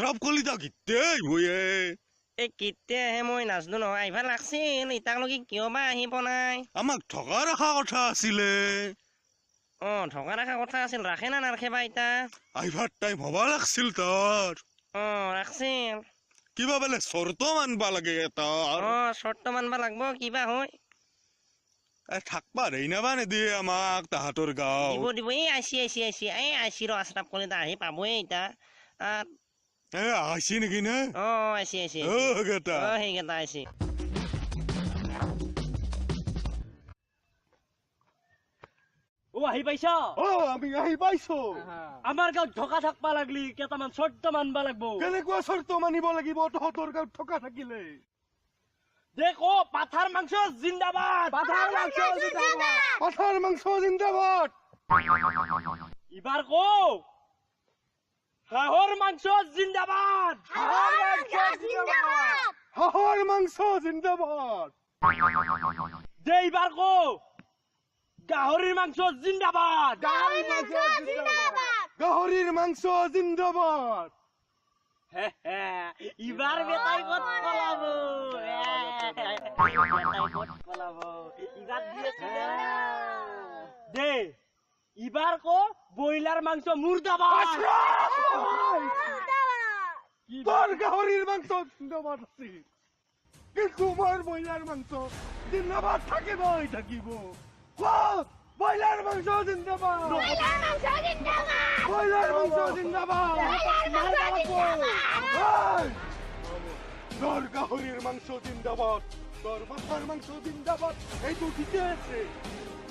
আশরাফ কলিতা কিতে বয়ে এই কিতে আহে মই নাজনো নহয় আহিবা লাগছিল ইটাকলৈকে কিয় বা আহি পোৱা নাই আমাক ঠকা ৰখা কথা আছিলে ঠকা ৰখা কথা আছিল ৰাখে না নাৰাখে বা ইটা আহিবাৰ টাইম হবা লাগছিল তাৰ ৰাখছিল কিবা বেলে চৰ্ত মানবা লাগে তাৰ চৰ্ত মানবা লাগব কিবা হয় থাকবা ৰেই নাবা নেদিয়ে আমাক তাহাঁতৰ গাঁও দিব এই আইছি ৰ আশৰাফ কলিতা আহি পাবই ইটা আহিছি নেকি নে আইছি সেইকেইটা সেইকেইটা আইছি আহি পাইছ আমি আহি পাইছো আমাৰ গাঁৱত ঠকা থাকবা লাগলি কেইটামান চৰ্ত মানবা লাগব কেনেকুৱা চৰ্ত মানিব লাগিব তহঁতৰ গাঁৱত ঠকা থাকিলে দেখ পাথাৰ মাংস জিন্দাবাদ পাঠাৰ মাংস জিন্দাবাদ ইবাৰ ক হাঁহৰ মাংস জিন্দাবাদ হাঁহৰ মাংস জিন্দাবাদ দে ইবাৰ ক গাহৰিৰ মাংস জিন্দাবাদ গাহৰিৰ মাংস জিন্দাবাদ ইবাৰ বেটাই ক'ত পলাব দে ইবাৰ ক ব্ৰইলাৰ মাংস মুৰ্দাবাদ তোর গাহরির মাংস জিন্দাবাদ আছে কিন্তু মোর ব্রয়লার মাংস জিন্দাবাদ থাকিবই থাকিব ব্রয়লার মাংস জিন্দাবাদ ব্রয়লার মাংস জিন্দাবাদ তোর গাহরির মাংস জিন্দাবাদ তোর মাথার মাংস জিন্দাবাদ এই তো ঠিকই আছে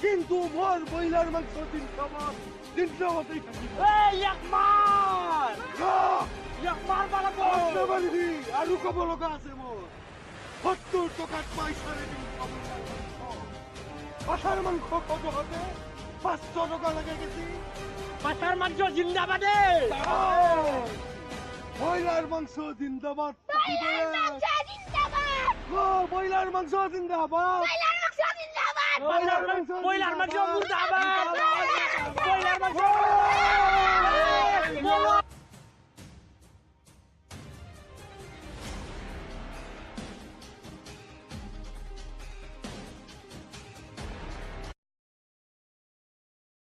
কিন্তু মোর ব্রয়লার মাংস জিন্দাবাদ জিন্দাবাদই থাকিব ইয়াক মাৰ ইয়াক মাৰবা লাগব আৰু কব লগা আছে মোৰ 70 টকাত পইচাৰে দিম পাঠাৰ মাংস কত হবে 500 টকা লাগে গেছি পাঠাৰ মাংস জিন্দাবাদে ব্ৰয়লাৰ মাংস জিন্দাবাদ ব্ৰয়লাৰ মাংস জিন্দাবাদ ব্ৰইলাৰ মাংস মুৰ্দাবাদ ব্ৰইলাৰ মাংস